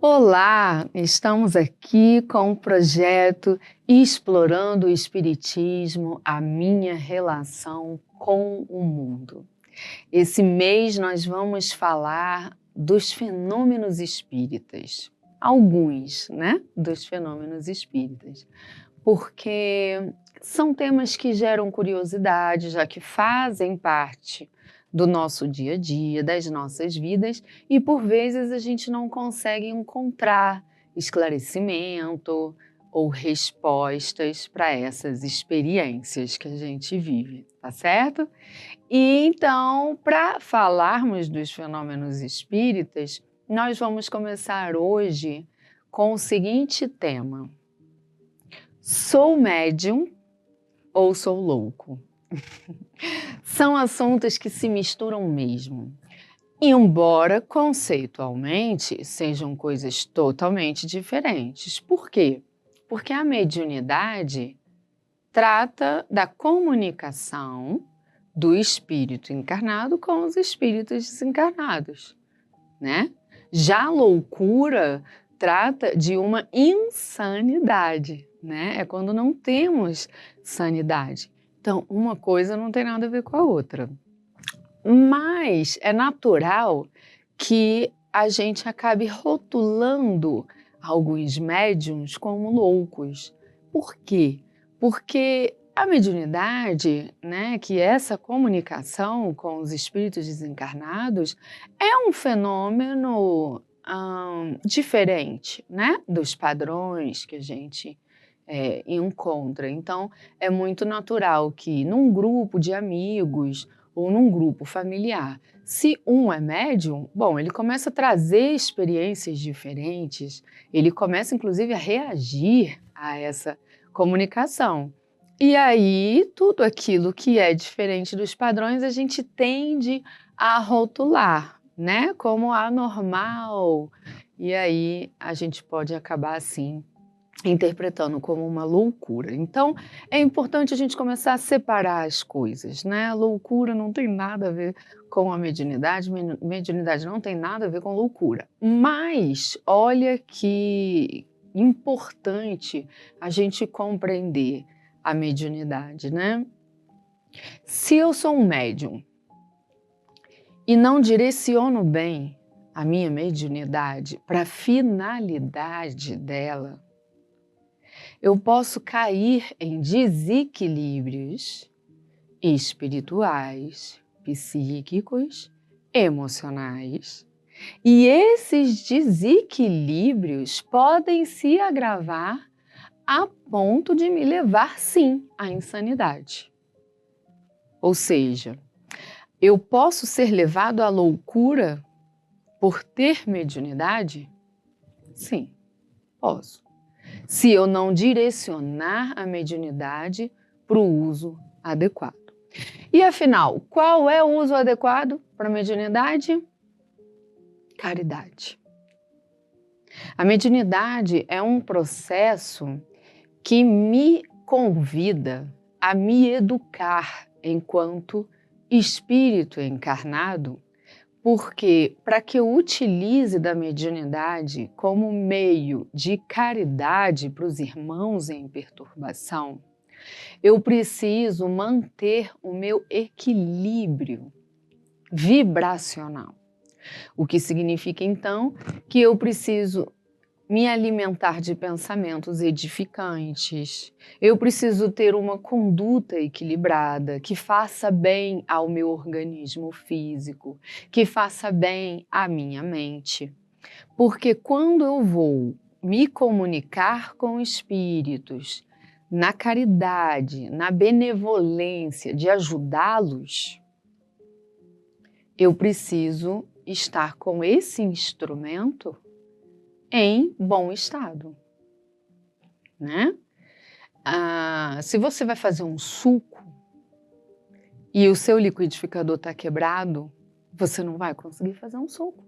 Olá, estamos aqui com o projeto Explorando o Espiritismo, a minha relação com o mundo. Esse mês nós vamos falar dos fenômenos espíritas, alguns, dos fenômenos espíritas, porque são temas que geram curiosidade, já que fazem parte do nosso dia a dia, das nossas vidas, e por vezes a gente não consegue encontrar esclarecimento ou respostas para essas experiências que a gente vive, tá certo? E então, para falarmos dos fenômenos espíritas, nós vamos começar hoje com o seguinte tema: sou médium ou sou louco? São assuntos que se misturam mesmo, embora conceitualmente sejam coisas totalmente diferentes. Por quê? Porque a mediunidade trata da comunicação do espírito encarnado com os espíritos desencarnados, né? Já a loucura trata de uma insanidade, né? É quando não temos sanidade. Então, uma coisa não tem nada a ver com a outra. Mas é natural que a gente acabe rotulando alguns médiuns como loucos. Por quê? Porque a mediunidade, né, que é essa comunicação com os espíritos desencarnados, é um fenômeno diferente, né, dos padrões que a gente encontra. Então, é muito natural que num grupo de amigos ou num grupo familiar, se um é médium, bom, ele começa a trazer experiências diferentes, ele começa inclusive a reagir a essa comunicação. E aí, tudo aquilo que é diferente dos padrões, a gente tende a rotular, né, como anormal. E aí, a gente pode acabar assim interpretando como uma loucura. Então, é importante a gente começar a separar as coisas, né? A loucura não tem nada a ver com a mediunidade, mediunidade não tem nada a ver com loucura. Mas, olha que importante a gente compreender a mediunidade, né? Se eu sou um médium e não direciono bem a minha mediunidade para a finalidade dela, eu posso cair em desequilíbrios espirituais, psíquicos, emocionais. E esses desequilíbrios podem se agravar a ponto de me levar, sim, à insanidade. Ou seja, eu posso ser levado à loucura por ter mediunidade? Sim, posso. Se eu não direcionar a mediunidade para o uso adequado. E afinal, qual é o uso adequado para a mediunidade? Caridade. A mediunidade é um processo que me convida a me educar enquanto espírito encarnado, porque para que eu utilize da mediunidade como meio de caridade para os irmãos em perturbação, eu preciso manter o meu equilíbrio vibracional. O que significa, então, que eu preciso me alimentar de pensamentos edificantes, eu preciso ter uma conduta equilibrada, que faça bem ao meu organismo físico, que faça bem à minha mente. Porque quando eu vou me comunicar com espíritos, na caridade, na benevolência de ajudá-los, eu preciso estar com esse instrumento em bom estado, né? Se você vai fazer um suco e o seu liquidificador está quebrado, você não vai conseguir fazer um suco.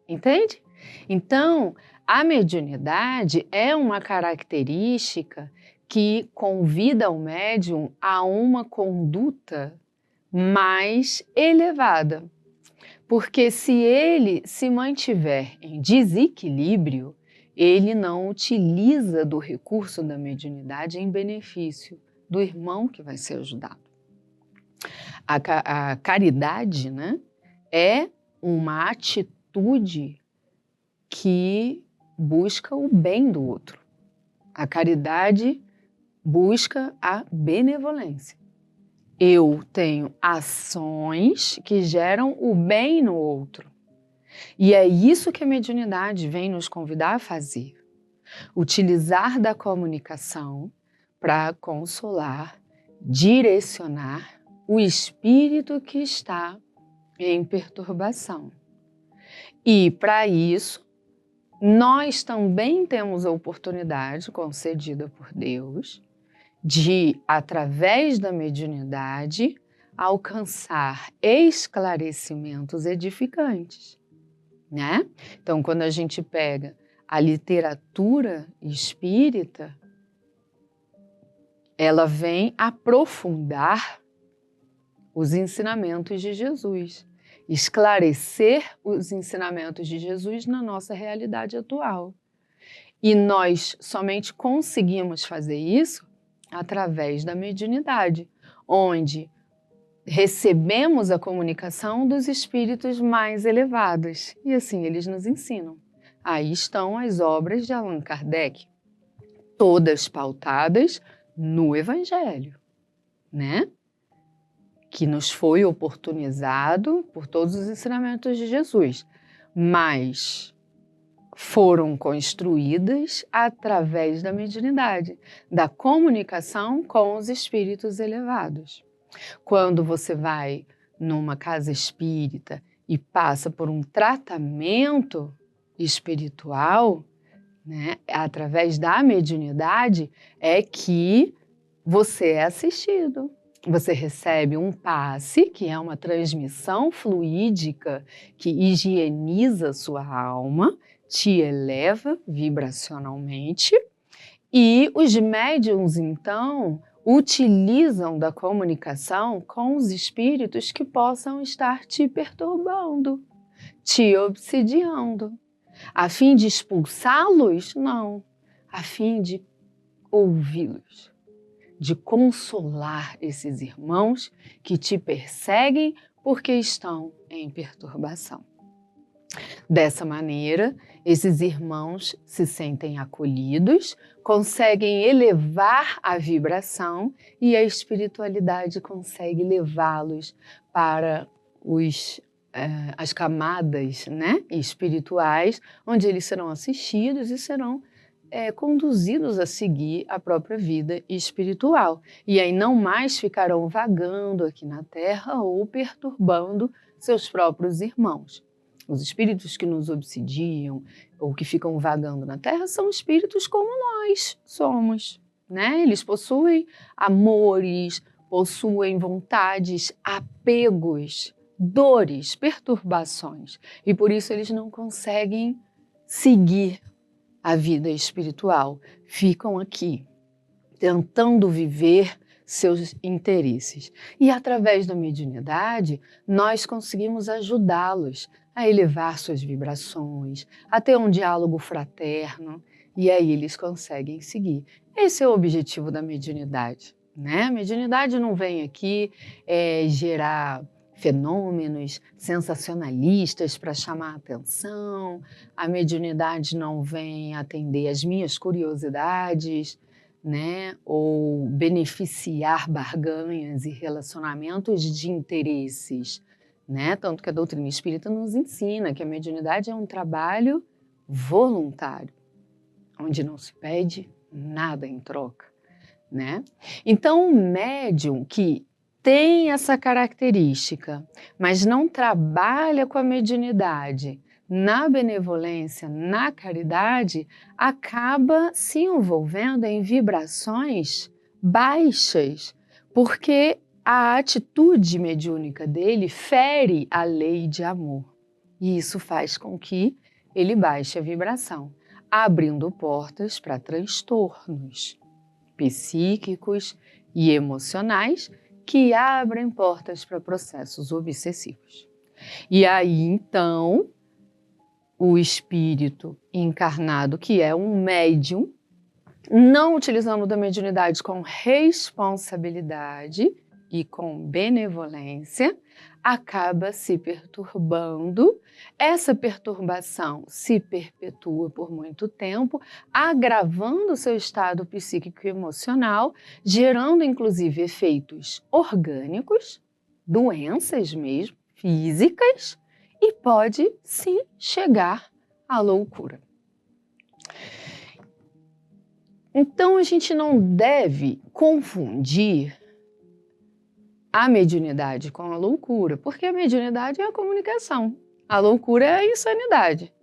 Entende? Então, a mediunidade é uma característica que convida o médium a uma conduta mais elevada. Porque se ele se mantiver em desequilíbrio, ele não utiliza do recurso da mediunidade em benefício do irmão que vai ser ajudado. A caridade, né, é uma atitude que busca o bem do outro. A caridade busca a benevolência. Eu tenho ações que geram o bem no outro. E é isso que a mediunidade vem nos convidar a fazer. Utilizar da comunicação para consolar, direcionar o espírito que está em perturbação. E, para isso, nós também temos a oportunidade concedida por Deus de, através da mediunidade, alcançar esclarecimentos edificantes, né? Então, quando a gente pega a literatura espírita, ela vem aprofundar os ensinamentos de Jesus, esclarecer os ensinamentos de Jesus na nossa realidade atual. E nós somente conseguimos fazer isso através da mediunidade, onde recebemos a comunicação dos espíritos mais elevados. E assim eles nos ensinam. Aí estão as obras de Allan Kardec, todas pautadas no Evangelho, né? Que nos foi oportunizado por todos os ensinamentos de Jesus, mas foram construídas através da mediunidade, da comunicação com os espíritos elevados. Quando você vai numa casa espírita e passa por um tratamento espiritual, né, através da mediunidade, é que você é assistido. Você recebe um passe, que é uma transmissão fluídica que higieniza sua alma, te eleva vibracionalmente, e os médiuns, então, utilizam da comunicação com os espíritos que possam estar te perturbando, te obsidiando. A fim de expulsá-los? Não. A fim de ouvi-los, de consolar esses irmãos que te perseguem porque estão em perturbação. Dessa maneira, esses irmãos se sentem acolhidos, conseguem elevar a vibração e a espiritualidade consegue levá-los para as camadas, né, espirituais, onde eles serão assistidos e serão conduzidos a seguir a própria vida espiritual. E aí não mais ficarão vagando aqui na Terra ou perturbando seus próprios irmãos. Os espíritos que nos obsidiam ou que ficam vagando na Terra são espíritos como nós somos, né? Eles possuem amores, possuem vontades, apegos, dores, perturbações. E por isso eles não conseguem seguir a vida espiritual. Ficam aqui, tentando viver seus interesses. E através da mediunidade, nós conseguimos ajudá-los a elevar suas vibrações, a ter um diálogo fraterno, e aí eles conseguem seguir. Esse é o objetivo da mediunidade, né? A mediunidade não vem aqui gerar fenômenos sensacionalistas para chamar a atenção, a mediunidade não vem atender às minhas curiosidades, né? Ou beneficiar barganhas e relacionamentos de interesses, né? Tanto que a doutrina espírita nos ensina que a mediunidade é um trabalho voluntário, onde não se pede nada em troca, né? Então, um médium que tem essa característica, mas não trabalha com a mediunidade na benevolência, na caridade, acaba se envolvendo em vibrações baixas, porque a atitude mediúnica dele fere a lei de amor. E isso faz com que ele baixe a vibração, abrindo portas para transtornos psíquicos e emocionais que abrem portas para processos obsessivos. E aí, então, o espírito encarnado, que é um médium, não utilizando da mediunidade com responsabilidade e com benevolência, acaba se perturbando. Essa perturbação se perpetua por muito tempo, agravando o seu estado psíquico e emocional, gerando inclusive efeitos orgânicos, doenças mesmo, físicas, e pode sim chegar à loucura. Então, a gente não deve confundir a mediunidade com a loucura, porque a mediunidade é a comunicação, a loucura é a insanidade,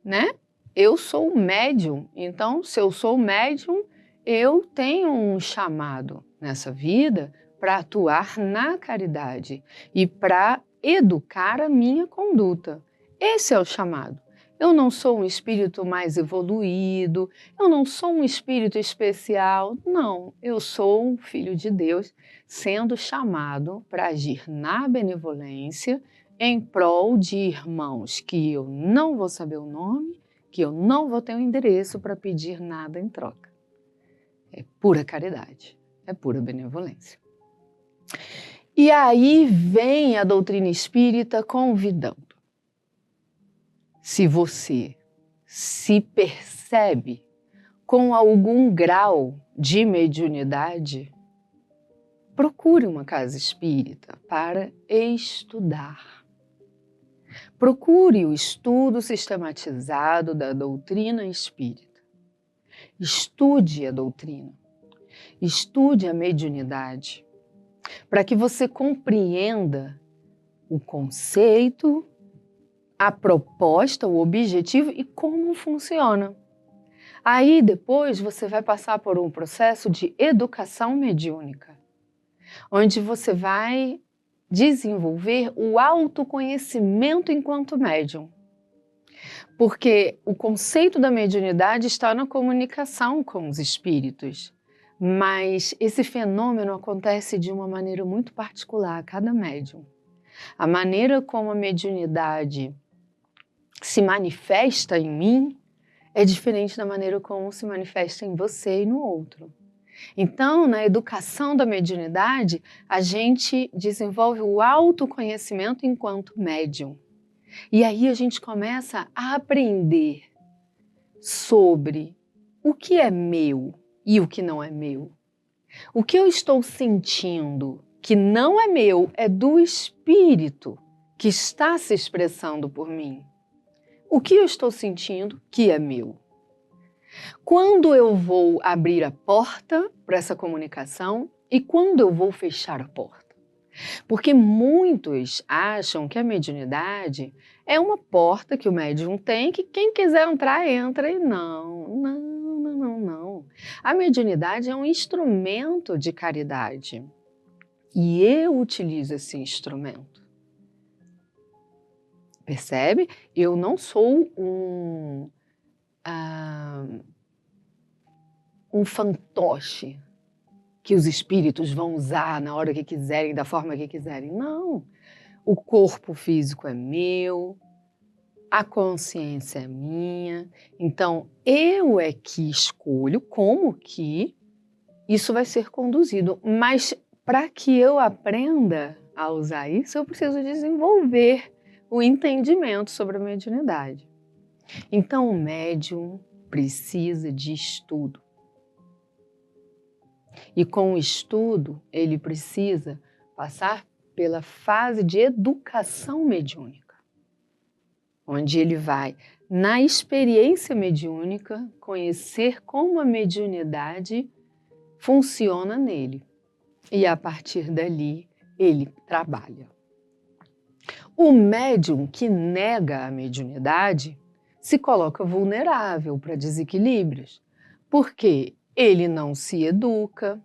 né? Eu sou médium, então, se eu sou médium, eu tenho um chamado nessa vida para atuar na caridade e para educar a minha conduta. Esse é o chamado. Eu não sou um espírito mais evoluído, eu não sou um espírito especial, não. Eu sou um filho de Deus sendo chamado para agir na benevolência em prol de irmãos que eu não vou saber o nome, que eu não vou ter o endereço para pedir nada em troca. É pura caridade, é pura benevolência. E aí vem a doutrina espírita convidando. Se você se percebe com algum grau de mediunidade, procure uma casa espírita para estudar. Procure o estudo sistematizado da doutrina espírita. Estude a doutrina, estude a mediunidade, para que você compreenda o conceito, a proposta, o objetivo e como funciona. Aí depois você vai passar por um processo de educação mediúnica, onde você vai desenvolver o autoconhecimento enquanto médium. Porque o conceito da mediunidade está na comunicação com os espíritos, mas esse fenômeno acontece de uma maneira muito particular a cada médium. A maneira como a mediunidade se manifesta em mim é diferente da maneira como se manifesta em você e no outro. Então, na educação da mediunidade, a gente desenvolve o autoconhecimento enquanto médium. E aí a gente começa a aprender sobre o que é meu e o que não é meu. O que eu estou sentindo que não é meu, é do espírito que está se expressando por mim. O que eu estou sentindo que é meu? Quando eu vou abrir a porta para essa comunicação e quando eu vou fechar a porta? Porque muitos acham que a mediunidade é uma porta que o médium tem, que quem quiser entrar, entra. E não. A mediunidade é um instrumento de caridade. E eu utilizo esse instrumento. Percebe? Eu não sou um fantoche que os espíritos vão usar na hora que quiserem, da forma que quiserem. Não. O corpo físico é meu, a consciência é minha. Então, eu é que escolho como que isso vai ser conduzido. Mas para que eu aprenda a usar isso, eu preciso desenvolver o entendimento sobre a mediunidade. Então, o médium precisa de estudo. E com o estudo, ele precisa passar pela fase de educação mediúnica, onde ele vai, na experiência mediúnica, conhecer como a mediunidade funciona nele. E a partir dali, ele trabalha. O médium que nega a mediunidade se coloca vulnerável para desequilíbrios, porque ele não se educa,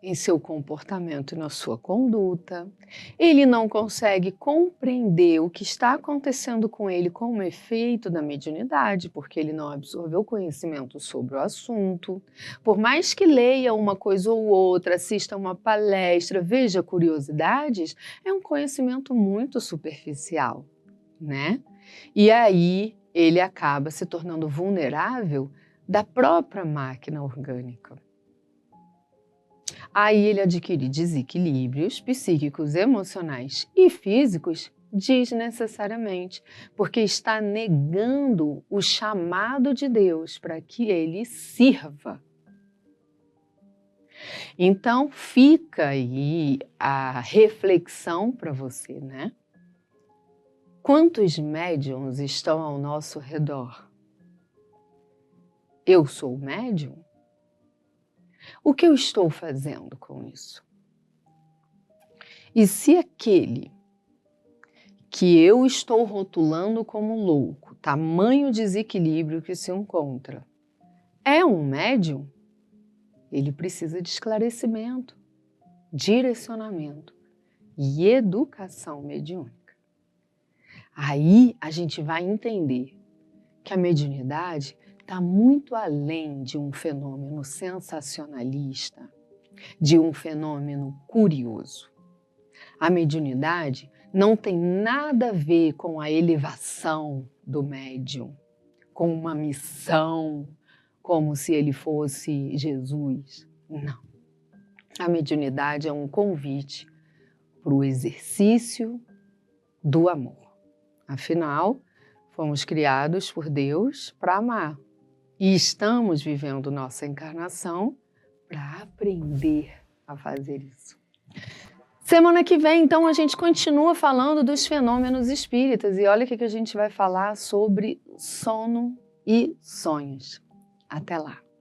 em seu comportamento e na sua conduta, ele não consegue compreender o que está acontecendo com ele como efeito da mediunidade, porque ele não absorveu conhecimento sobre o assunto. Por mais que leia uma coisa ou outra, assista uma palestra, veja curiosidades, é um conhecimento muito superficial, né? E aí ele acaba se tornando vulnerável da própria máquina orgânica. Aí ele adquire desequilíbrios psíquicos, emocionais e físicos desnecessariamente, porque está negando o chamado de Deus para que ele sirva. Então fica aí a reflexão para você, né? Quantos médiuns estão ao nosso redor? Eu sou médium? O que eu estou fazendo com isso? E se aquele que eu estou rotulando como louco, tamanho desequilíbrio que se encontra, é um médium? Ele precisa de esclarecimento, direcionamento e educação mediúnica. Aí a gente vai entender que a mediunidade está muito além de um fenômeno sensacionalista, de um fenômeno curioso. A mediunidade não tem nada a ver com a elevação do médium, com uma missão, como se ele fosse Jesus. Não. A mediunidade é um convite para o exercício do amor. Afinal, fomos criados por Deus para amar. E estamos vivendo nossa encarnação para aprender a fazer isso. Semana que vem, então, a gente continua falando dos fenômenos espíritas. E olha o que a gente vai falar sobre sono e sonhos. Até lá!